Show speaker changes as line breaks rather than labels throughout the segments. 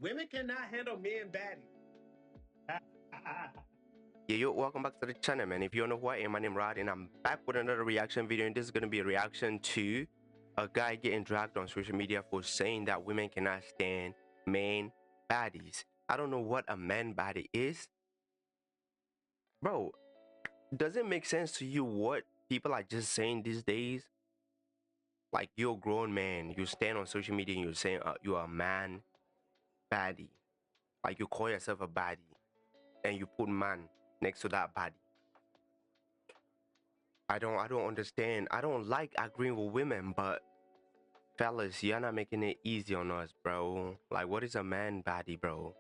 Women cannot handle men badly.
Yeah, yo, welcome back to the channel, man. If you don't know who I am, my name is Rod, and I'm back with another reaction video. And this is going to be a reaction to a guy getting dragged on social media for saying that women cannot stand man baddies. I don't know what a man baddie is. Bro, does it make sense to you what people are just saying these days? Like, you're a grown man, you stand on social media and you're saying you're a man baddie. Like, you call yourself a baddie and you put man next to that baddie. I don't understand. I don't like agreeing with women, but fellas, you're not making it easy on us, bro. Like, what is a man baddie, bro?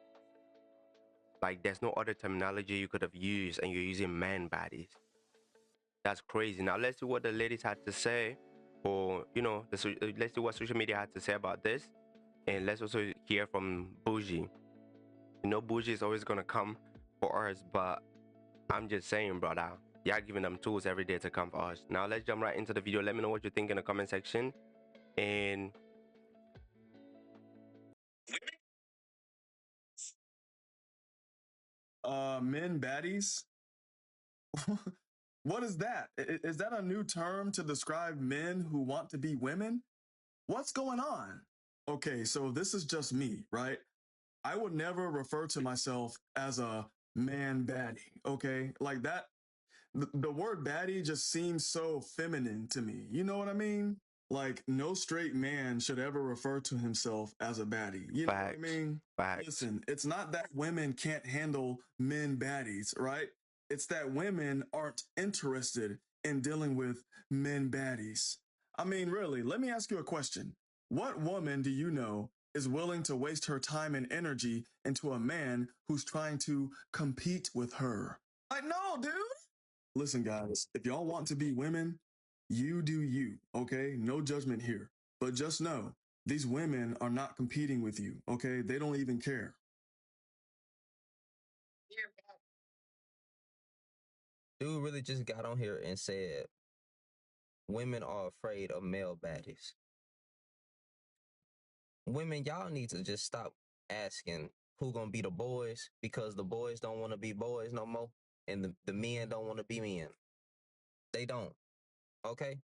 Like, there's no other terminology you could have used, and you're using man baddies. That's crazy. Now, let's see what the ladies had to say, or let's see what social media had to say about this, and let's also hear from Bougie. Bougie is always gonna come for us, but I'm just saying, brother. Y'all giving them tools every day to come for us. Now, let's jump right into the video. Let me know what you think in the comment section. And
Men baddies. What is that? Is that a new term to describe men who want to be women? What's going on? Okay, so this is just me, right? I would never refer to myself as a man baddie, okay? Like that, the word baddie just seems so feminine to me. You know what I mean? Like, no straight man should ever refer to himself as a baddie. You know what I mean?
Facts.
Listen, it's not that women can't handle men baddies, right? It's that women aren't interested in dealing with men baddies. I mean, really, let me ask you a question. What woman do you know is willing to waste her time and energy into a man who's trying to compete with her? Like, no, dude. Listen, guys, if y'all want to be women, you do you, okay? No judgment here. But just know, these women are not competing with you, okay? They don't even care.
Dude really just got on here and said women are afraid of male baddies. Women, y'all need to just stop asking who gonna be the boys, because the boys don't want to be boys no more, and the men don't want to be men. They don't. Okay?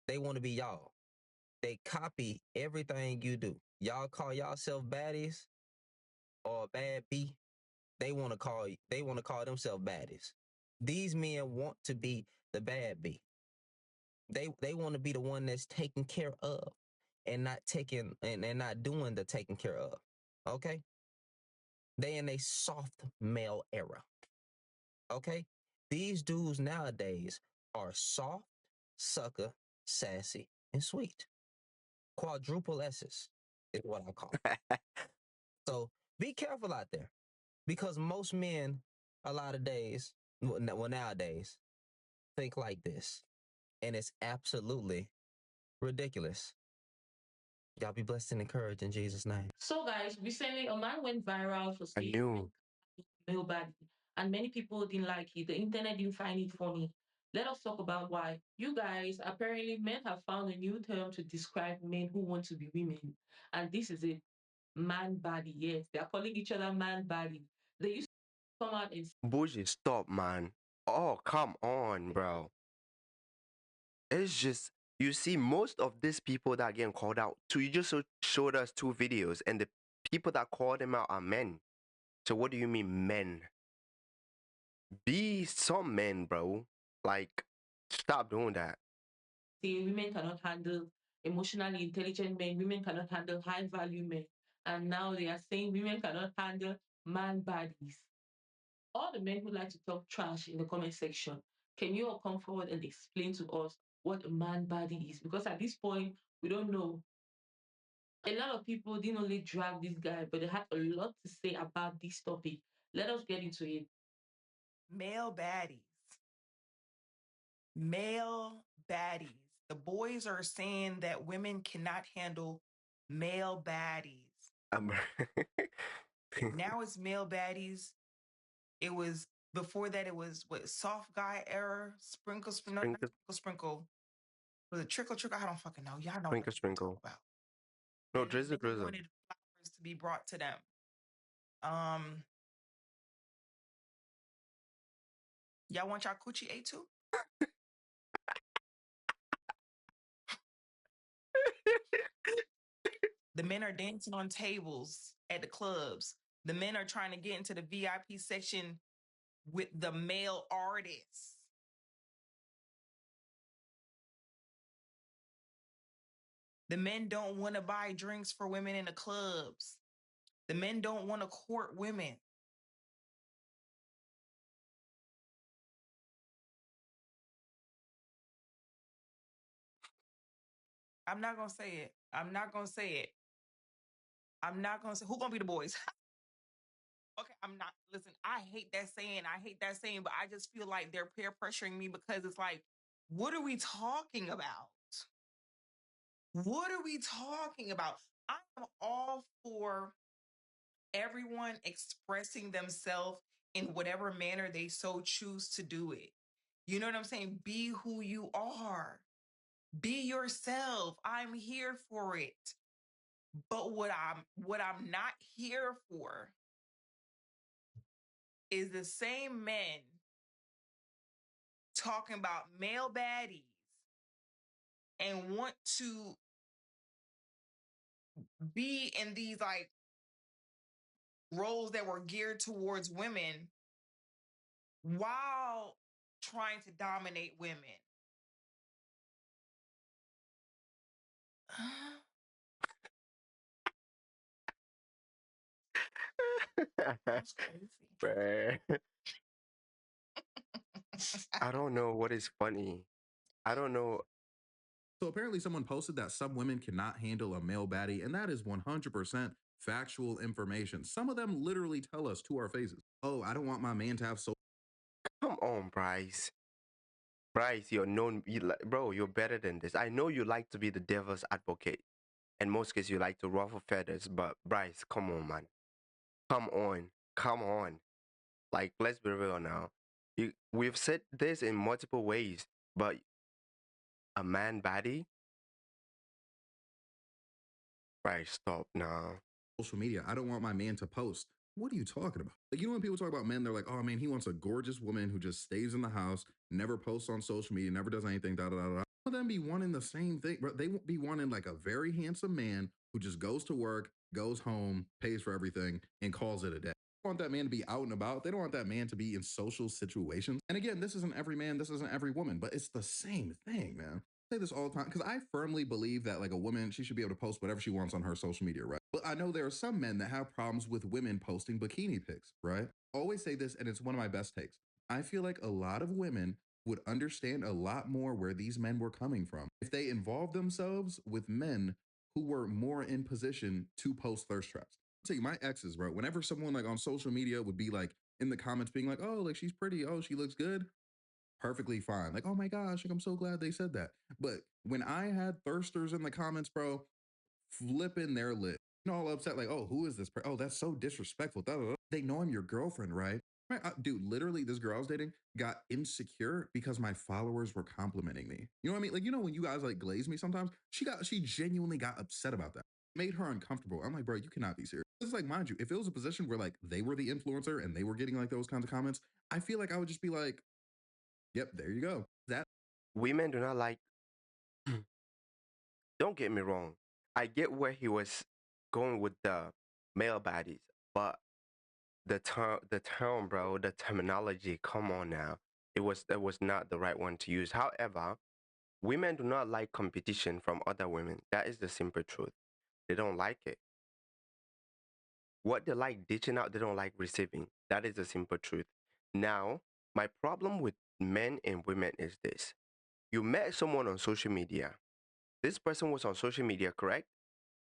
They want to be y'all. They copy everything you do. Y'all call yourself baddies or bad B. They want to call themselves baddies. These men want to be the bad B. They want to be the one that's taken care of and not taking and not doing the taking care of. Okay? They in a soft male era. Okay? These dudes nowadays are soft, sucker, sassy, and sweet. Quadruple S's is what I call it. So be careful out there, because most men a lot of days, well, nowadays, think like this. And it's absolutely ridiculous. Y'all be blessed and encouraged in Jesus' name.
So, guys, recently a man went viral for
I
saying
knew.
male body, and many people didn't like it. The internet didn't find it funny. Let us talk about why. You guys, apparently, men have found a new term to describe men who want to be women, and this is it: man body. Yes, they are calling each other man body. They used to come out and
Bougie, stop, man. Oh, come on, bro. It's just, you see, most of these people that are getting called out, so you just showed us two videos, and the people that called them out are men. So what do you mean, men? Be some men, bro. Like, stop doing that.
say women cannot handle emotionally intelligent men, women cannot handle high value men, and now they are saying women cannot handle man bodies. All the men who like to talk trash in the comment section, can you all come forward and explain to us what a man body is? Because at this point, we don't know. A lot of people didn't only drag this guy, but they had a lot to say about this topic. Let us get into it.
Male baddies. Male baddies. The boys are saying that women cannot handle male baddies.
Um,
Now it's male baddies. It was before that. It was what, soft guy era. Sprinkle, not
sprinkle,
sprinkle, sprinkle. Was it trickle, trickle? I don't fucking know. Y'all know what
sprinkle,
I'm talking
sprinkle.
about.
No,
And then
drizzle,
they
drizzle.
wanted flowers to be brought to them. Y'all want y'all coochie ate too? The men are dancing on tables at the clubs. The men are trying to get into the VIP section with the male artists. The men don't want to buy drinks for women in the clubs. The men don't want to court women. I'm not gonna say it. I'm not gonna say it. I'm not gonna say who gonna be the boys. Okay, I'm not. Listen, I hate that saying. I hate that saying, but I just feel like they're peer pressuring me because it's like, what are we talking about? What are we talking about? I am all for everyone expressing themselves in whatever manner they so choose to do it. You know what I'm saying? Be who you are. Be yourself. I'm here for it. But what I'm not here for is the same men talking about male baddies and want to be in these like roles that were geared towards women while trying to dominate women. That's crazy.
Bruh. I don't know what is funny. I don't know.
So apparently someone posted that some women cannot handle a male baddie, and that is 100% factual information. Some of them literally tell us to our faces, oh, I don't want my man to have so.
Come on, Bryce. Bryce, you're known, bro, you're better than this. I know you like to be the devil's advocate. In most cases, you like to ruffle feathers, but Bryce, come on, man. Come on. Come on. Like, let's be real now. We've said this in multiple ways, but a man baddie? Bryce, stop now.
Social media. I don't want my man to post. What are you talking about? Like, you know, when people talk about men, they're like, oh man, he wants a gorgeous woman who just stays in the house, never posts on social media, never does anything, da da da da. Some of them be wanting the same thing, but they won't be wanting like a very handsome man who just goes to work, goes home, pays for everything, and calls it a day. They want that man to be out and about. They don't want that man to be in social situations. And again, this isn't every man, this isn't every woman, but it's the same thing, man. I say this all the time because I firmly believe that like a woman, she should be able to post whatever she wants on her social media, right? But I know there are some men that have problems with women posting bikini pics, right? I always say this, and it's one of my best takes. I feel like a lot of women would understand a lot more where these men were coming from if they involved themselves with men who were more in position to post thirst traps. I'll tell you, my exes, bro, whenever someone like on social media would be like in the comments being like, oh, like she's pretty, oh, she looks good, perfectly fine. Like, oh my gosh, like I'm so glad they said that. But when I had thirsters in the comments, bro, flipping their lip, all upset, like, oh, who is this? Oh, that's so disrespectful. Da, da, da. They know I'm your girlfriend, right? Dude, literally, this girl I was dating got insecure because my followers were complimenting me. You know what I mean? Like, you know, when you guys like glaze me sometimes, she genuinely got upset about that. Made her uncomfortable. I'm like, bro, you cannot be serious. It's like, mind you, if it was a position where like they were the influencer and they were getting like those kinds of comments, I feel like I would just be like, yep, there you go. That
Women do not like. Don't get me wrong. I get where he was going with the male baddies, but the term, bro, the terminology. Come on now, it was not the right one to use. However, women do not like competition from other women. That is the simple truth. They don't like it. What they like ditching out, they don't like receiving. That is the simple truth. Now, my problem with men and women is this. You met someone on social media. This person was on social media, correct?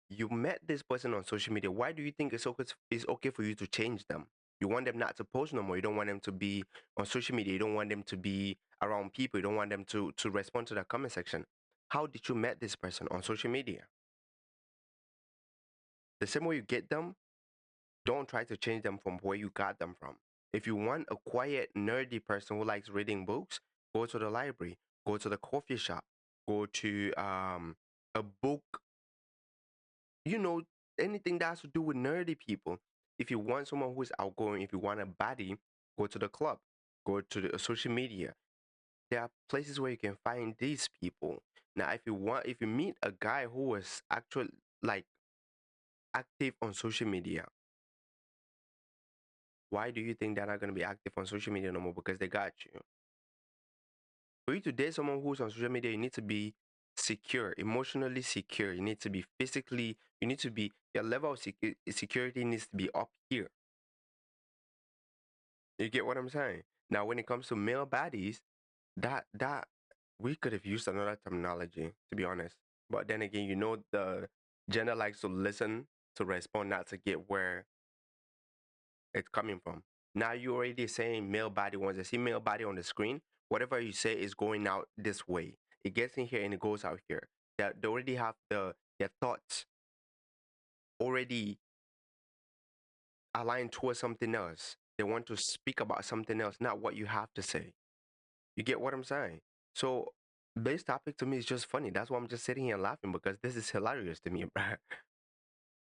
You met this person on social media. Why do you think it's okay for you to change them? You want them not to post no more. You don't want them to be on social media. You don't want them to be around people. You don't want them to respond to the comment section. How did you met this person on social media? The same way you get them, don't try to change them from where you got them from. If you want a quiet, nerdy person who likes reading books, go to the library, go to the coffee shop, go to a book, you know, anything that has to do with nerdy people. If you want someone who is outgoing, if you want a baddie, go to the club, go to the social media. There are places where you can find these people. Now, if you meet a guy who is actually like active on social media, why do you think they're not going to be active on social media no more? Because they got you. For you to date someone who's on social media, you need to be secure, emotionally secure. You need to be physically, you need to be, your level of security needs to be up here. You get what I'm saying? Now, when it comes to male baddies, that we could have used another terminology, to be honest. But then again, the gender likes to listen to respond, not to get where it's coming from. Now you already saying male body. Once I see male body on the screen, whatever you say is going out this way. It gets in here and it goes out here. That they already have their thoughts already aligned towards something else. They want to speak about something else, not what you have to say. You get what I'm saying? So this topic to me is just funny. That's why I'm just sitting here laughing because this is hilarious to me, bro.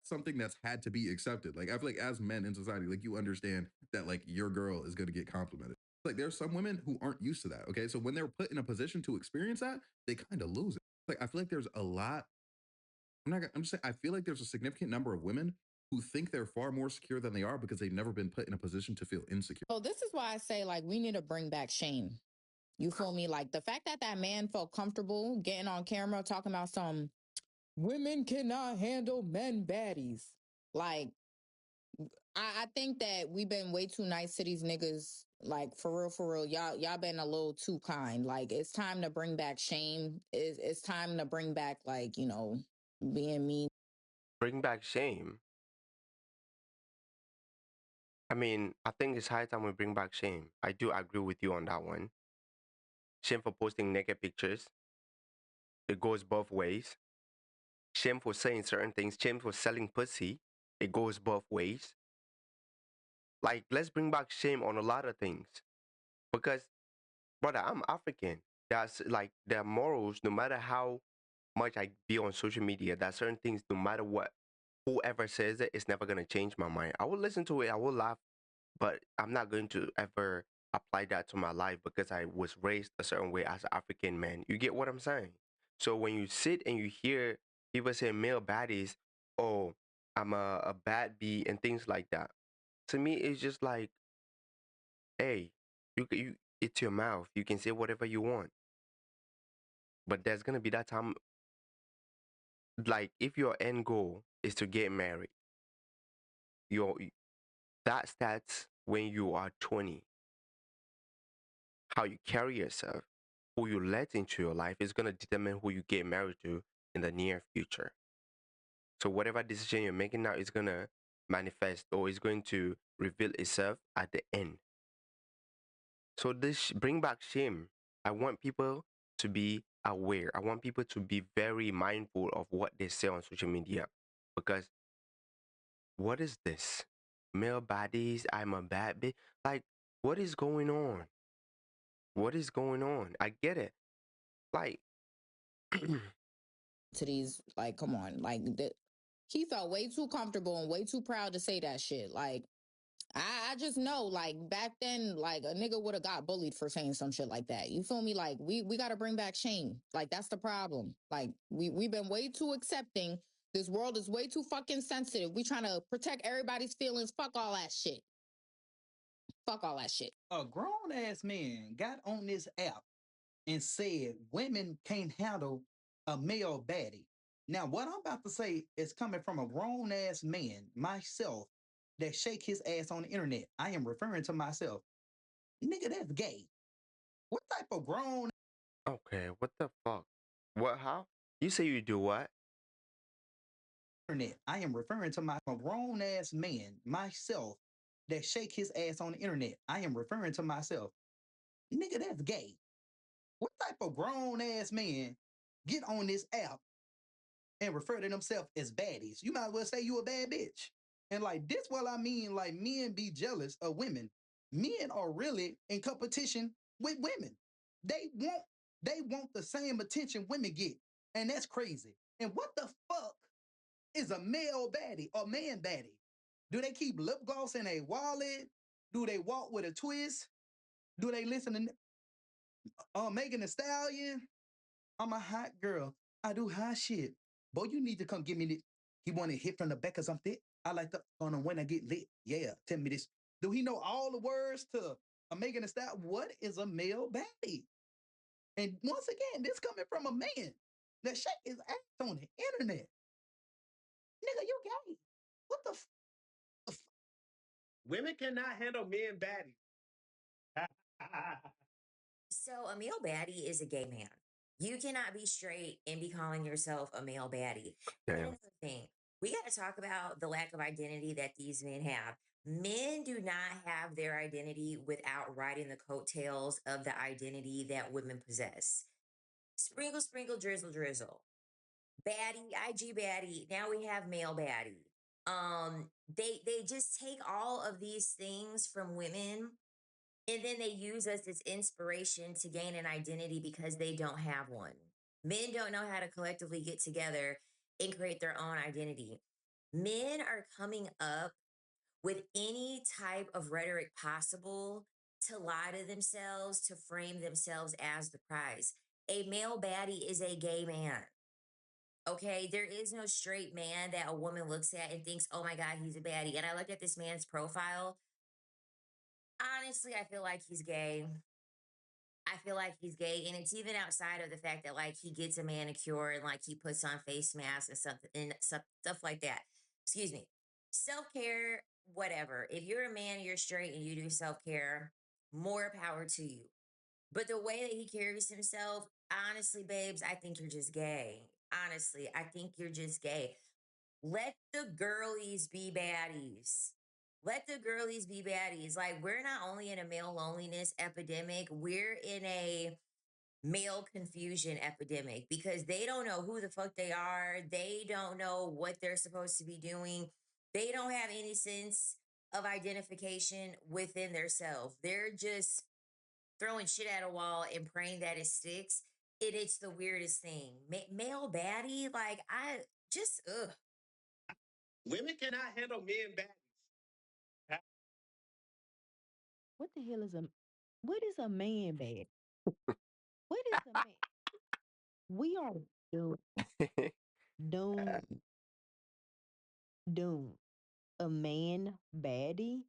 Something that's had to be accepted. Like I feel like as men in society, like you understand that like your girl is going to get complimented. Like there's some women who aren't used to that. Okay, so when they're put in a position to experience that, they kind of lose it. Like I feel like there's a lot. I'm just saying. I feel like there's a significant number of women who think they're far more secure than they are because they've never been put in a position to feel insecure.
So this is why I say like we need to bring back shame. You feel me? Like the fact that that man felt comfortable getting on camera talking about some women cannot handle men baddies. Like I think that we've been way too nice to these niggas. Like for real, y'all been a little too kind. Like it's time to bring back shame. It's time to bring back like being mean.
Bring back shame. I mean, I think it's high time we bring back shame. I do agree with you on that one. Shame for posting naked pictures. It goes both ways. Shame for saying certain things. Shame for selling pussy. It goes both ways. Like, let's bring back shame on a lot of things. Because, brother, I'm African. That's like their morals, no matter how much I be on social media, that certain things, no matter what, whoever says it, it's never gonna change my mind. I will listen to it, I will laugh, but I'm not going to ever apply that to my life because I was raised a certain way as an African man. You get what I'm saying? So when you sit and you hear people say male baddies, oh, I'm a bad bee and things like that. To me, it's just like, hey, it's your mouth. You can say whatever you want. But there's gonna be that time, like if your end goal is to get married, your that starts when you are 20. How you carry yourself, who you let into your life is gonna determine who you get married to in the near future. So whatever decision you're making now is gonna manifest or is going to reveal itself at the end. So this bring back shame. I want people to be aware. I want people to be very mindful of what they say on social media. Because what is this? Male baddies, I'm a bad bitch. Like, what is going on? What is going on? I get it. Like,
To these like come on he felt way too comfortable and way too proud to say that shit. Like I just know like back then like a nigga would have got bullied for saying some shit like that. You feel me? Like we got to bring back shame. Like that's the problem. Like we've been way too accepting. This world is way too fucking sensitive. We trying to protect everybody's feelings. Fuck all that shit. Fuck all that shit.
A grown ass man got on this app and said women can't handle a male baddie. Now, what I'm about to say is coming from a grown ass man, myself, that shake his ass on the internet. I am referring to myself. Nigga, that's gay. What type of grown
okay, what the fuck? What, how? You say you do what?
internet? I am referring to my grown ass man, myself, that shake his ass on the internet. I am referring to myself. Nigga, that's gay. What type of grown ass man get on this app and refer to themselves as baddies? You might as well say you a bad bitch. And like this, what I mean, like men be jealous of women. Men are really in competition with women. They want the same attention women get, and that's crazy. And what the fuck is a male baddie or man baddie? Do they keep lip gloss in a wallet? Do they walk with a twist? Do they listen to Megan Thee Stallion? I'm a hot girl. I do hot shit. Boy, you need to come get me this. He want to hit from the back because I'm thick. I like the on when I get lit. Yeah, tell me this. Do he know all the words to a Megan Thee Stallion? What is a male baddie? And once again, this coming from a man that shake his ass on the internet. Nigga, you gay. What the
Women cannot handle men baddies.
So a male baddie is a gay man. You cannot be straight and be calling yourself a male baddie. And
Damn.
another thing, we got to talk about the lack of identity that these men have. Men do not have their identity without riding the coattails of the identity that women possess. Sprinkle, sprinkle, drizzle, drizzle. Baddie, IG baddie. Now we have male baddie. They just take all of these things from women and then they use us as inspiration to gain an identity because they don't have one. Men don't know how to collectively get together and create their own identity. Men are coming up with any type of rhetoric possible to lie to themselves, to frame themselves as the prize. A male baddie is a gay man. Okay, there is no straight man that a woman looks at and thinks, oh my God, he's a baddie. And I looked at this man's profile. Honestly, I feel like he's gay. I feel like he's gay, and it's even outside of the fact that like he gets a manicure and like he puts on face masks and something and stuff like that. Excuse me. Self care, whatever. If you're a man, you're straight, and you do self care, more power to you. But the way that he carries himself, honestly, babes, I think you're just gay. Honestly, I think you're just gay. Let the girlies be baddies. Let the girlies be baddies. Like, we're not only in a male loneliness epidemic, we're in a male confusion epidemic because they don't know who the fuck they are. They don't know what they're supposed to be doing. They don't have any sense of identification within themselves. They're just throwing shit at a wall and praying that it sticks. It's the weirdest thing. Male baddie, like, I just, ugh.
Women cannot handle men baddies.
What the hell is what is a man bad? What is a man? We are doomed, doomed, doomed. A man baddie?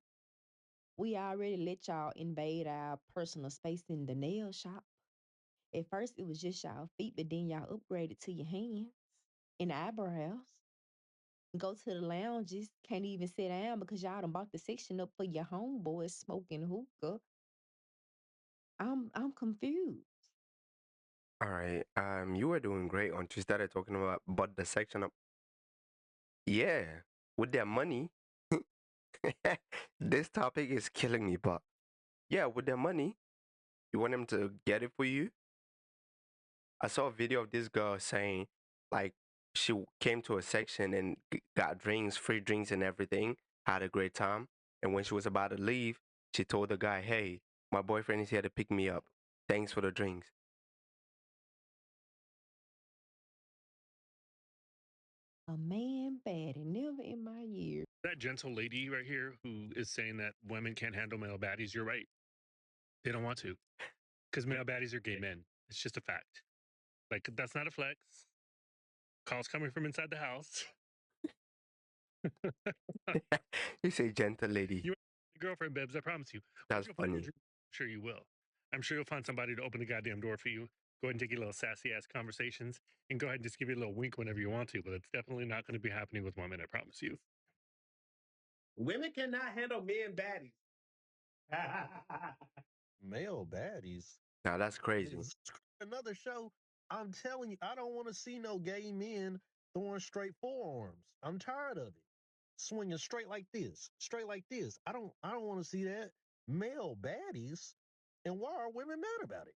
We already let y'all invade our personal space in the nail shop. At first, it was just y'all feet, but then y'all upgraded to your hands and eyebrows. Go to the lounges, can't even sit down because y'all done bought the section up for your homeboys smoking hookah. I'm confused.
All right. You were doing great until you started talking about the section of yeah, with their money. This topic is killing me, but yeah, with their money, you want them to get it for you. I saw a video of this girl saying, like, she came to a section and got drinks, free drinks, and everything. Had a great time, and when she was about to leave, she told the guy, "Hey, my boyfriend is here to pick me up. Thanks for the drinks."
A man baddie, never in my years.
That gentle lady right here who is saying that women can't handle male baddies, you're right. They don't want to because male baddies are gay men. It's just a fact. Like, that's not a flex. Calls coming from inside the house.
You say gentle lady.
You girlfriend, Bebs, I promise you.
That's funny.
I'm sure you will. I'm sure you'll find somebody to open the goddamn door for you. Go ahead and take your little sassy ass conversations and go ahead and just give you a little wink whenever you want to. But it's definitely not going to be happening with women, I promise you.
Women cannot handle men baddies.
Male baddies.
Now that's crazy.
Another show. I'm telling you, I don't want to see no gay men throwing straight forearms. I'm tired of it. Swinging straight like this, straight like this. I don't want to see that. Male baddies. And why are women mad about it?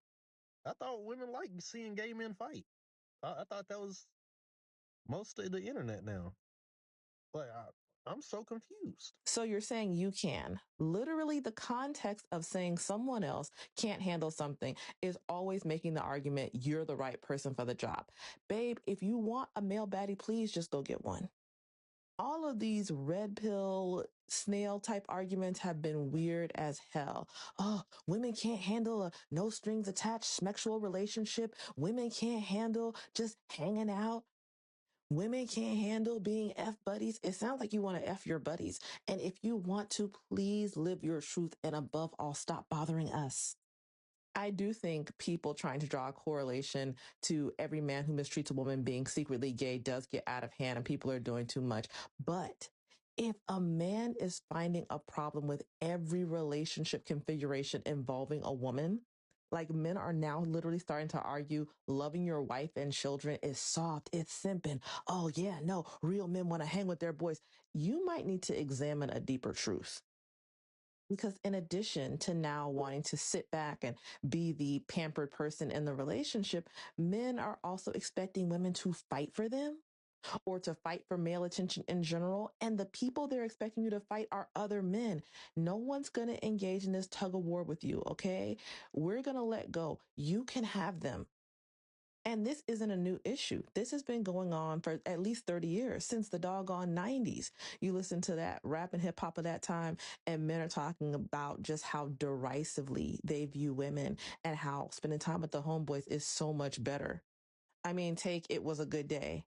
I thought women like seeing gay men fight. I thought that was most of the internet now. But I'm so confused.
So you're saying you can. Literally, the context of saying someone else can't handle something is always making the argument you're the right person for the job. Babe, if you want a male baddie, please just go get one.
all of these red pill snail type arguments have been weird as hell. Oh, women can't handle a no strings attached sexual relationship. Women can't handle just hanging out. Women can't handle being F buddies. It sounds like you want to F your buddies. And if you want to, please live your truth and above all, stop bothering us. I do think people trying to draw a correlation to every man who mistreats a woman being secretly gay does get out of hand and people are doing too much. But if a man is finding a problem with every relationship configuration involving a woman, like men are now literally starting to argue loving your wife and children is soft, it's simping. Oh, yeah, no, real men want to hang with their boys. You might need to examine a deeper truth. Because in addition to now wanting to sit back and be the pampered person in the relationship, men are also expecting women to fight for them or to fight for male attention in general. And the people they're expecting you to fight are other men. No one's going to engage in this tug of war with you, okay? We're going to let go. You can have them. And this isn't a new issue. This has been going on for at least 30 years, since the doggone 90s. You listen to that rap and hip hop of that time, and men are talking about just how derisively they view women and how spending time with the homeboys is so much better. I mean, take It Was a Good Day.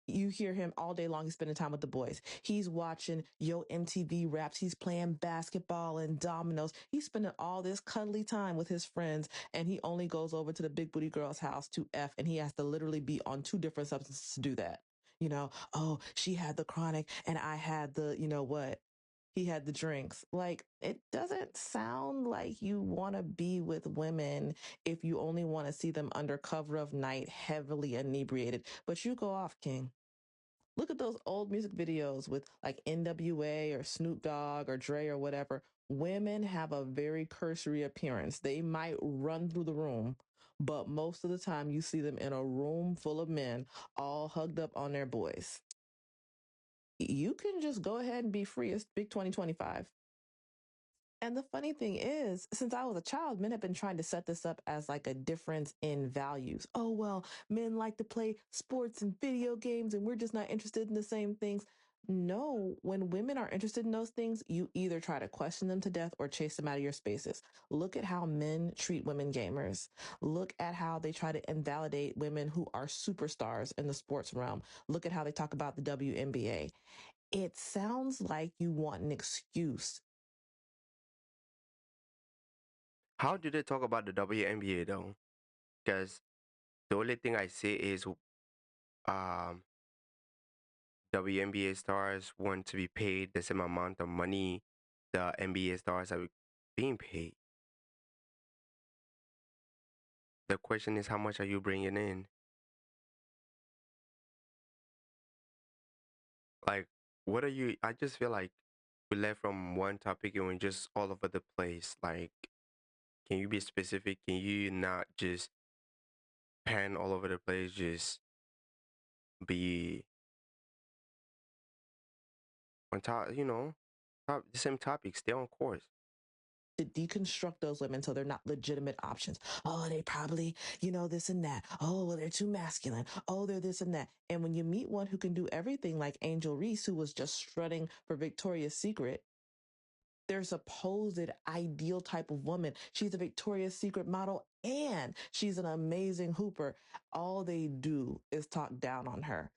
You hear him all day long. He's spending time with the boys. He's watching Yo MTV Raps. He's playing basketball and dominoes. He's spending all this cuddly time with his friends, and he only goes over to the big booty girl's house to F, and he has to literally be on 2 different substances to do that. You know, oh, she had the chronic and I had the, you know what? He had the drinks. Like, it doesn't sound like you want to be with women if you only want to see them under cover of night, heavily inebriated. But you go off, King. Look at those old music videos with like NWA or Snoop Dogg or Dre or whatever. Women have a very cursory appearance. They might run through the room, but most of the time you see them in a room full of men all hugged up on their boys. You can just go ahead and be free. It's big 2025. And the funny thing is, since I was a child, men have been trying to set this up as like a difference in values. Oh, well, men like to play sports and video games, and we're just not interested in the same things. No, when women are interested in those things, you either try to question them to death or chase them out of your spaces. Look at how men treat women gamers. Look at how they try to invalidate women who are superstars in the sports realm. Look at how they talk about the WNBA. It sounds like you want an excuse.
How do they talk about the WNBA though? Because the only thing I see is um WNBA stars want to be paid the same amount of money the NBA stars are being paid. The question is, how much are you bringing in? Like, what are you? I just feel like we left from one topic and we're just all over the place. Like, can you be specific? Can you not just pan all over the place? Just be on top, the same topic, stay on course.
To deconstruct those women so they're not legitimate options. Oh, they probably, this and that. Oh, well, they're too masculine. Oh, they're this and that. And when you meet one who can do everything, like Angel Reese, who was just strutting for Victoria's Secret, their supposed ideal type of woman. She's a Victoria's Secret model and she's an amazing hooper. All they do is talk down on her.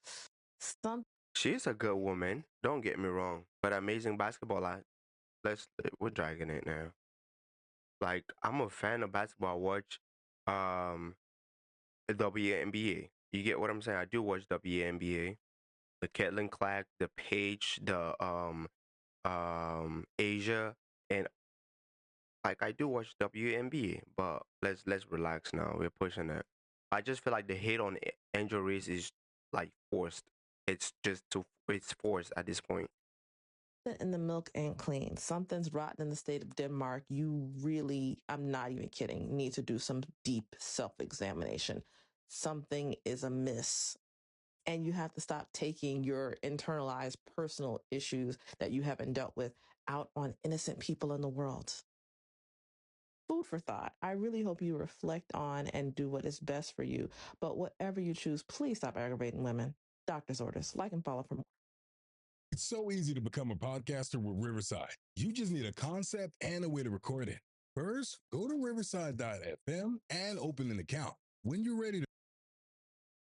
She's a good woman, don't get me wrong, but amazing basketball. We're dragging it now. Like, I'm a fan of basketball. I watch the WNBA. You get what I'm saying? I do watch WNBA. The Caitlin Clark, the Paige, the Asia, and like I do watch WNBA. But let's relax now. We're pushing it. I just feel like the hate on Angel Reese is like forced. It's forced at this point.
And the milk ain't clean. Something's rotten in the state of Denmark. You really, I'm not even kidding, need to do some deep self-examination. Something is amiss. And you have to stop taking your internalized personal issues that you haven't dealt with out on innocent people in the world. Food for thought. I really hope you reflect on and do what is best for you. But whatever you choose, please stop aggravating women. Doctor's orders. Like and follow for more.
It's so easy to become a podcaster with Riverside. You just need a concept and a way to record it. First, go to riverside.fm and open an account. When you're ready to.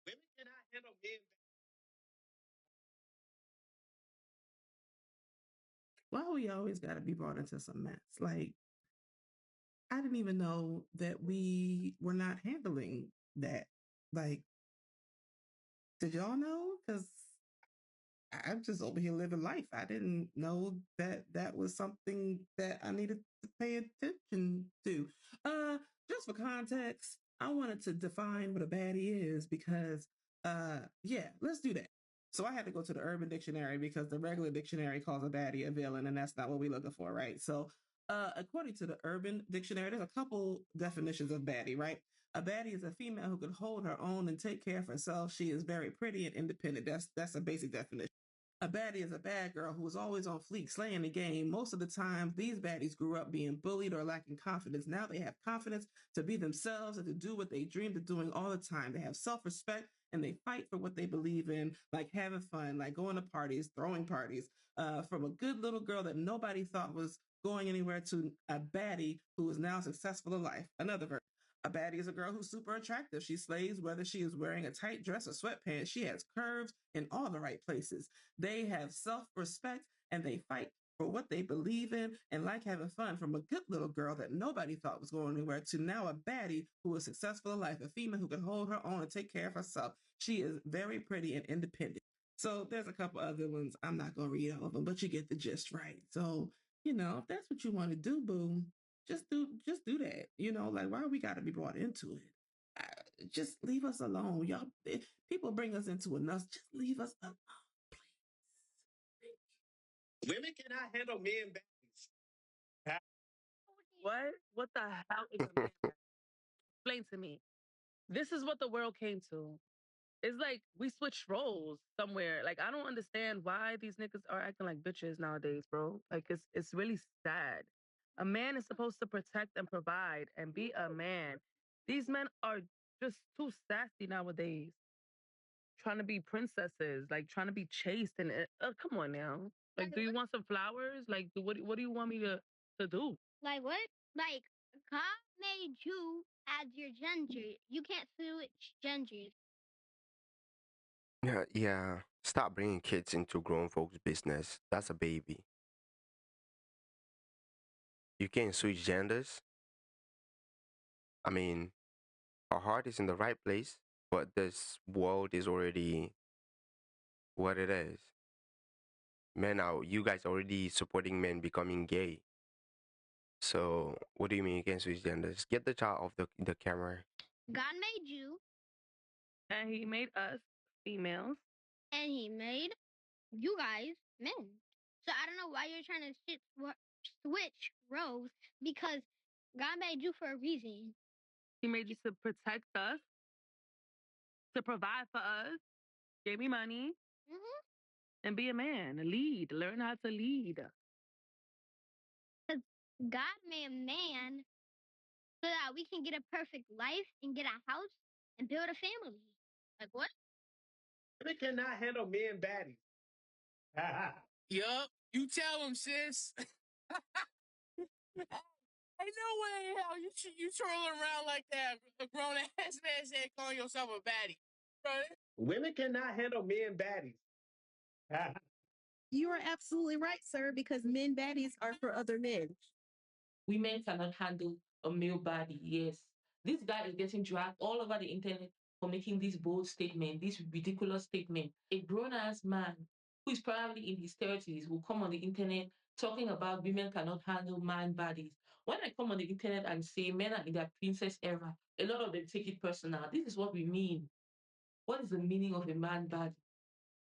Women cannot handle men.
Why we always got to be brought into some mess? Like, I didn't even know that we were not handling that. Like, did y'all know? Because I'm just over here living life. I didn't know that that was something that I needed to pay attention to. Just for context, I wanted to define what a baddie is because, yeah, let's do that. So I had to go to the Urban Dictionary because the regular dictionary calls a baddie a villain, and that's not what we're looking for, right? So, according to the Urban Dictionary, there's a couple definitions of baddie, right? A baddie is a female who can hold her own and take care of herself. She is very pretty and independent. That's a basic definition. A baddie is a bad girl who is always on fleek, slaying the game. Most of the time, these baddies grew up being bullied or lacking confidence. Now they have confidence to be themselves and to do what they dreamed of doing all the time. They have self-respect and they fight for what they believe in, like having fun, like going to parties, throwing parties. From a good little girl that nobody thought was going anywhere to a baddie who is now successful in life. Another version. A baddie is a girl who's super attractive. She slays whether she is wearing a tight dress or sweatpants. She has curves in all the right places. They have self-respect and they fight for what they believe in and like having fun, from a good little girl that nobody thought was going anywhere to now a baddie who is successful in life, a female who can hold her own and take care of herself. She is very pretty and independent. So there's a couple other ones. I'm not going to read all of them, but you get the gist, right? So, if that's what you want to do, boo, just do that. Like, why we got to be brought into it? Just leave us alone, y'all. People bring us into enough. Just leave us alone, please.
Women cannot handle men baddies.
What the hell is a man? Explain to me. This is what the world came to. It's like we switched roles somewhere. Like I don't understand why these niggas are acting like bitches nowadays, bro. Like it's really sad. A man is supposed to protect and provide and be a man. These men are just too sassy nowadays. Trying to be princesses, like trying to be chaste and come on now. Like, do you want some flowers? Like, what do you want me to do?
Like what? Like God made you as your gender. You can't switch genders.
Yeah. Stop bringing kids into grown folks' business. That's a baby. You can't switch genders. I mean, our heart is in the right place, but this world is already what it is. Men are, you guys are already supporting men becoming gay. So what do you mean you can't switch genders? Get the child off the camera.
God made you,
And he made us females.
and He made you guys men. So I don't know why you're trying to switch roles, because God made you for a reason.
He made you to protect us, to provide for us, gave me money, and be a man, lead, learn how to lead.
Because God made a man so that we can get a perfect life and get a house and build a family. Like what?
Women cannot handle men baddies.
Yup, you tell him, sis. Ain't no way in hell you trolling around like that. A grown ass man said calling yourself a baddie. Right?
Women cannot handle men baddies.
You are absolutely right, sir, because men baddies are for other men.
Women cannot handle a male body. Yes. This guy is getting dragged all over the internet for making this bold statement, this ridiculous statement. A grown ass man who is probably in his 30s will come on the internet talking about women cannot handle man bodies. When I come on the internet and say men are in their princess era, a lot of them take it personal. This is what we mean. What is the meaning of a man body?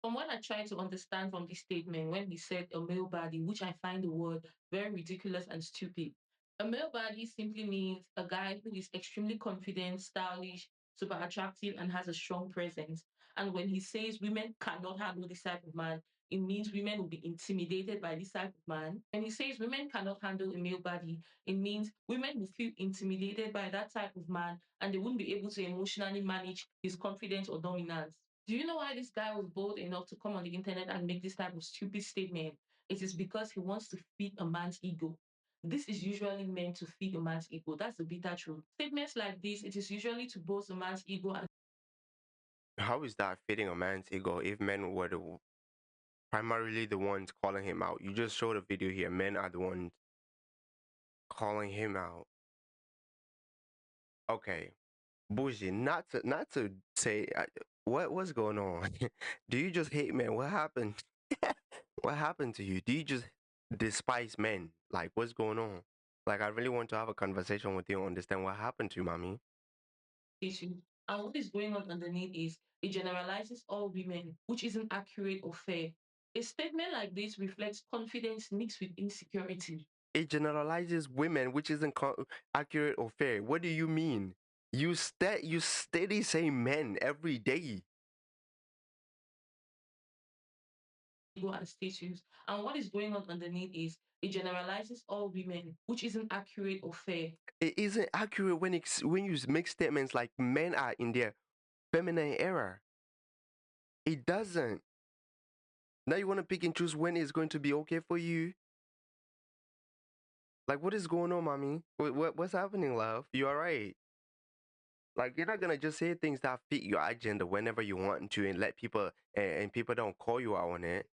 From what I try to understand from this statement, when he said a male body, which I find the word very ridiculous and stupid. A male body simply means a guy who is extremely confident, stylish, super attractive, and has a strong presence. And when he says women cannot handle this type of man, it means women will be intimidated by this type of man. When he says women cannot handle a male body, it means women will feel intimidated by that type of man and they wouldn't be able to emotionally manage his confidence or dominance. Do you know why this guy was bold enough to come on the internet and make this type of stupid statement? It is because he wants to feed a man's ego. This is usually meant to feed a man's ego. That's the bitter truth. Statements like this, it is usually to boast a man's ego. And
How is that feeding a man's ego if men were primarily the ones calling him out? You just showed a video here. Men are the ones calling him out. Okay, Bougie, not to say what's going on. Do you just hate men? What happened? What happened to you? Do you just despise men? Like, what's going on? Like, I really want to have a conversation with you and understand what happened to you, mommy.
issue. And what is going on underneath is it generalizes all women, which isn't accurate or fair. A statement like this reflects confidence mixed with insecurity.
It generalizes women, which isn't accurate or fair. What do you mean? You steady say men every day.
Ego and status. And what is going on underneath is it generalizes all women, which isn't accurate or fair.
It isn't accurate when you make statements like men are in their feminine era. It doesn't. Now you want to pick and choose when it's going to be okay for you. Like, what is going on, mommy? What's happening, love? You all right? Like, you're not gonna just say things that fit your agenda whenever you want to, and let people and people don't call you out on it.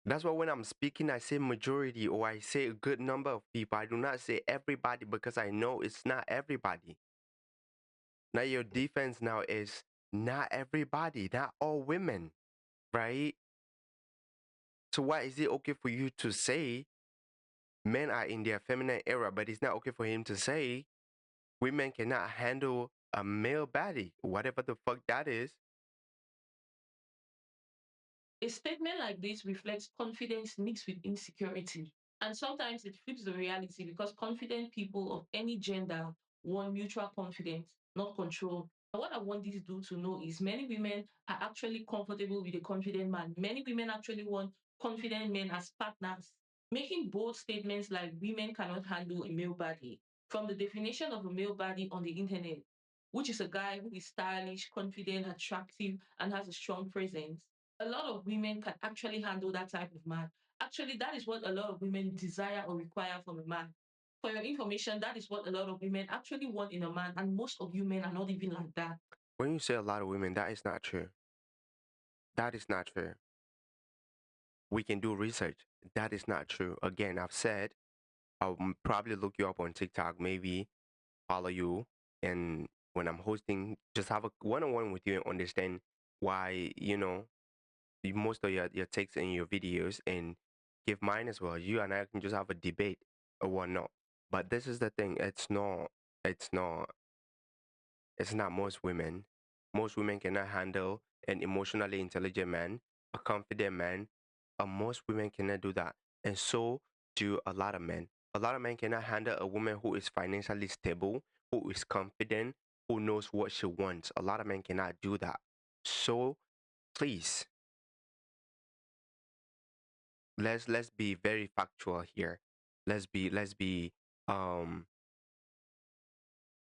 That's why when I'm speaking, I say majority or I say a good number of people. I do not say everybody because I know it's not everybody. Now your defense now is not everybody, not all women, right? So why is it okay for you to say men are in their feminine era, but it's not okay for him to say women cannot handle a male baddie, whatever the fuck that is?
A statement like this reflects confidence mixed with insecurity. And sometimes it flips the reality because confident people of any gender want mutual confidence, not control. And what I want these dudes to know is many women are actually comfortable with a confident man. Many women actually want confident men as partners. Making bold statements like women cannot handle a male body. From the definition of a male body on the internet, which is a guy who is stylish, confident, attractive, and has a strong presence, a lot of women can actually handle that type of man. Actually, that is what a lot of women desire or require from a man. For your information, that is what a lot of women actually want in a man, and most of you men are not even like that.
When you say a lot of women, that is not true. That is not true. We can do research. That is not true. Again, I've said I'll probably look you up on TikTok, maybe follow you, and when I'm hosting, just have a one-on-one with you and understand why, most of your takes in your videos and give mine as well. You and I can just have a debate or whatnot. But this is the thing, it's not it's not most women. Most women cannot handle an emotionally intelligent man, a confident man. Most women cannot do that. And so do a lot of men. A lot of men cannot handle a woman who is financially stable, who is confident, who knows what she wants. A lot of men cannot do that. So please, let's be very factual here. Let's be um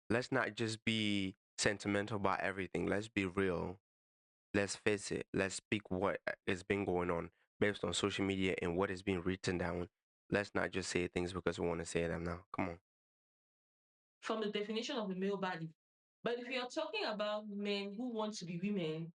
let's not just be sentimental about everything. Let's be real. Let's face it. Let's speak what has been going on based on social media and what is being written down. Let's not just say things because we want to say them now. Come on.
From the definition of a male body. But if you're talking about men who want to be women,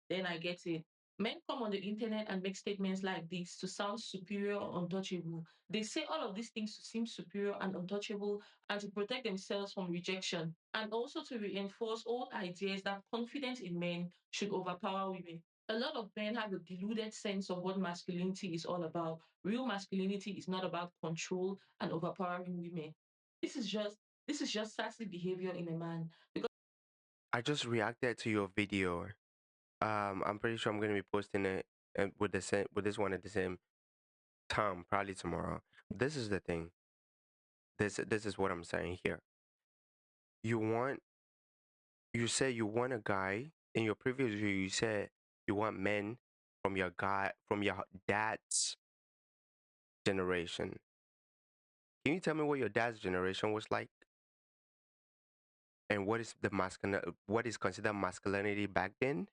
then I get it. Men come on the internet and make statements like this to sound superior or untouchable. They say all of these things to seem superior and untouchable and to protect themselves from rejection, and also to reinforce old ideas that confidence in men should overpower women. A lot of men have a deluded sense of what masculinity is all about. Real masculinity is not about control and overpowering women. This is just this is just sassy behavior in a man. Because
I just reacted to your video. I'm pretty sure I'm gonna be posting it with this one at the same time, probably tomorrow. This is the thing. This is what I'm saying here. You want you say you want a guy in your previous video. You said you want men from your dad's generation. Can you tell me what your dad's generation was like? and what is the what is considered masculinity back then?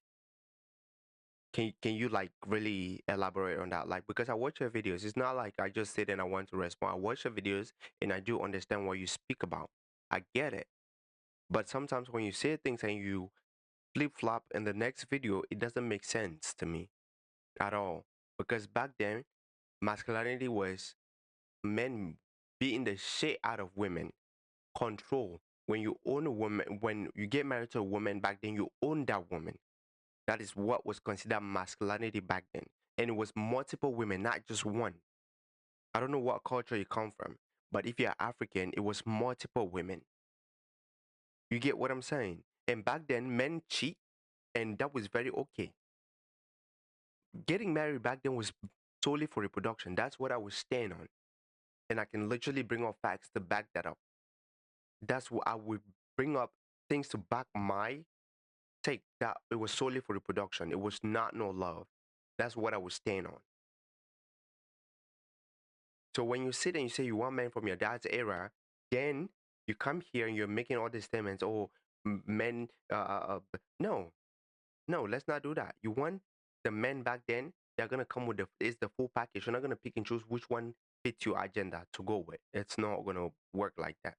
Can you like really elaborate on that? Like, because I watch your videos, it's not like I just sit and I want to respond. I watch your videos and I do understand what you speak about. I get it. But sometimes when you say things and you flip flop in the next video, it doesn't make sense to me at all. Because back then, masculinity was men beating the shit out of women, control. When you own a woman, when you get married to a woman back then, you own that woman. That is what was considered masculinity back then. And it was multiple women, not just one. I don't know what culture you come from, but if you're African, it was multiple women. You get what I'm saying? And back then, men cheat, and that was very okay. Getting married back then was solely for reproduction. That's what I was staying on. And I can literally bring up facts to back that up. That's what I would bring up, things to back my take, that it was solely for reproduction. It was not no love. That's what I was staying on. So when you sit and you say you want men from your dad's era, then you come here and you're making all these statements. Oh, men. No, no, let's not do that. You want the men back then? They're gonna come with the full package. You're not gonna pick and choose which one fits your agenda to go with. It's not gonna work like that.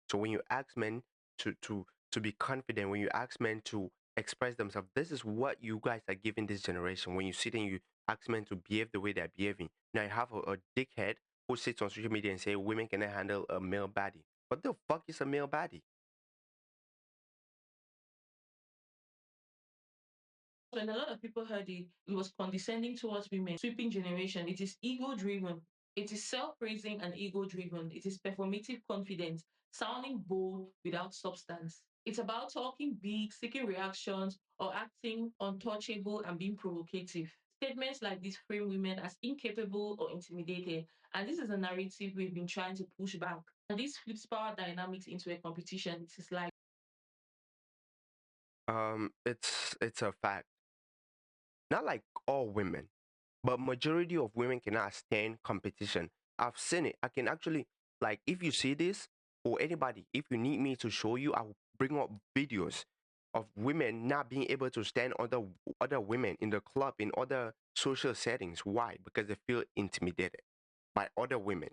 So when you ask men to be confident, when you ask men to express themselves, this is what you guys are giving this generation. When you sit and you ask men to behave the way they're behaving, now you have a dickhead who sits on social media and say women cannot handle a male baddie. What the fuck is a male baddie?
When a lot of people heard it, it was condescending towards women, sweeping generation. It is ego driven. It is self praising and ego driven. It is performative confidence, sounding bold without substance. It's about talking big, seeking reactions, or acting untouchable and being provocative. Statements like this frame women as incapable or intimidated. And this is a narrative we've been trying to push back. And this flips power dynamics into a competition. It is like
It's a fact. Not like all women, but majority of women cannot stand competition. I've seen it. I can actually, like, if you see this, or anybody, if you need me to show you, I will bring up videos of women not being able to stand other women in the club, in other social settings. Why? Because they feel intimidated by other women.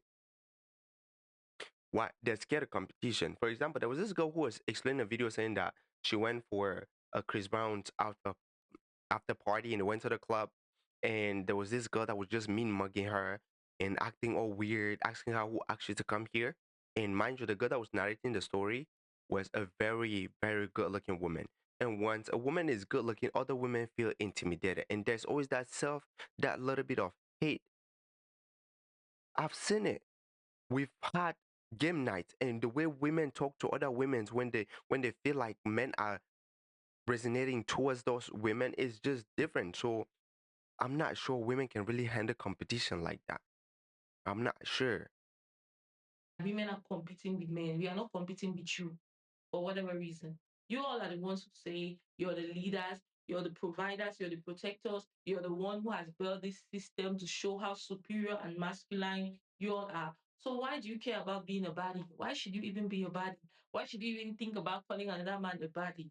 Why? They're scared of competition. For example, there was this girl who was explaining a video saying that she went for a Chris Brown's after party and went to the club, and there was this girl that was just mean mugging her and acting all weird, asking her who asked you to come here. And mind you, the girl that was narrating the story was a very, very good looking woman. And once a woman is good looking, other women feel intimidated. And there's always that little bit of hate. I've seen it. We've had game nights, and the way women talk to other women when they feel like men are resonating towards those women is just different. So I'm not sure women can really handle competition like that. I'm not sure.
women are competing with men. We are not competing with you for whatever reason. You all are the ones who say you're the leaders, you're the providers, you're the protectors, you're the one who has built this system to show how superior and masculine you all are. So why do you care about being a baddie? Why should you even be a baddie? Why should you even think about calling another man a baddie?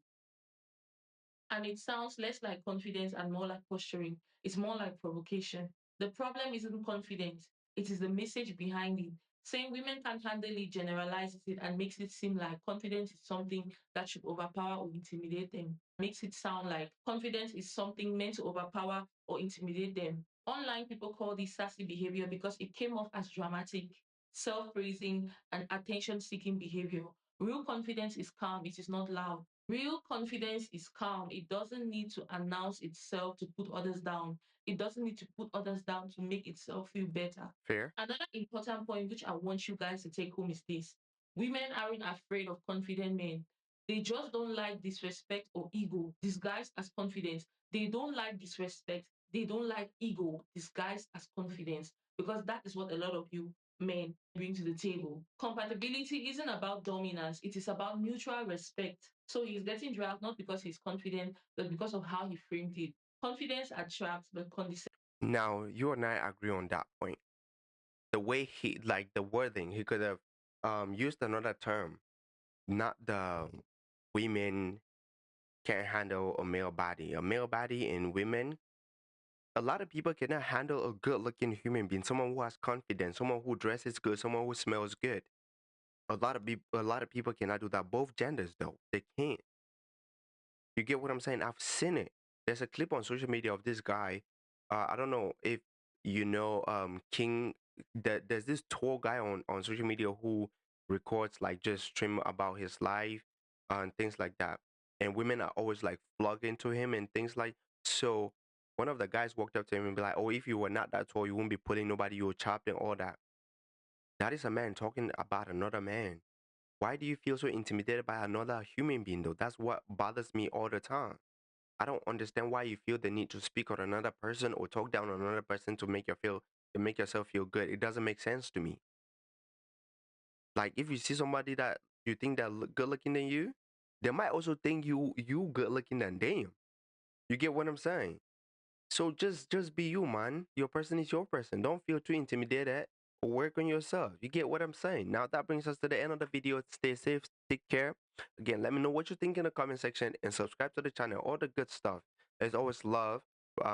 And it sounds less like confidence and more like posturing. It's more like provocation. The problem isn't confidence, it is the message behind it. Saying women can't handle it generalizes it and makes it seem like confidence is something that should overpower or intimidate them. Makes it sound like confidence is something meant to overpower or intimidate them. Online people call this sassy behavior because it came off as dramatic, self praising, and attention seeking behavior. Real confidence is calm, it is not loud. Real confidence is calm. It doesn't need to announce itself to put others down. It doesn't need to put others down to make itself feel better.
Fair.
Another important point which I want you guys to take home is this: women aren't afraid of confident men. They just don't like disrespect or ego disguised as confidence. They don't like disrespect. They don't like ego disguised as confidence because that is what a lot of you men bring to the table. Compatibility isn't about dominance, it is about mutual respect. So he's getting dragged not because he's confident, but because of how he framed it. Confidence attracts, but condescension.
Now you and I agree on that point. The way he, like the wording, he could have used another term, not the women can't handle a male body. A male body in women, a lot of people cannot handle a good-looking human being, someone who has confidence, someone who dresses good, someone who smells good. A lot of people cannot do that. Both genders, though, they can't. You get what I'm saying? I've seen it. There's a clip on social media of this guy. I don't know if you know King. There's this tall guy on social media who records like just stream about his life and things like that. And women are always like flogging to him and things like so. One of the guys walked up to him and be like, "Oh, if you were not that tall, you wouldn't be pulling nobody. You were chopped and all that." That is a man talking about another man. Why do you feel so intimidated by another human being though? That's what bothers me all the time. I don't understand why you feel the need to speak on another person or talk down on another person to make yourself feel good. It doesn't make sense to me. Like if you see somebody that you think that look good looking than you, they might also think you good looking than them. You get what I'm saying? So just be you, man. Your person is your person. Don't feel too intimidated or work on yourself. You get what I'm saying? Now that brings us to the end of the video. Stay safe, take care. Again, let me know what you think in the comment section and subscribe to the channel. All the good stuff. There's always love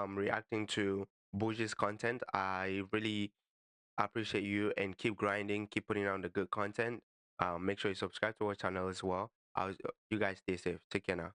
reacting to Bougie's content. I really appreciate you and keep grinding, keep putting out the good content. Make sure you subscribe to our channel as well. You guys stay safe. Take care now.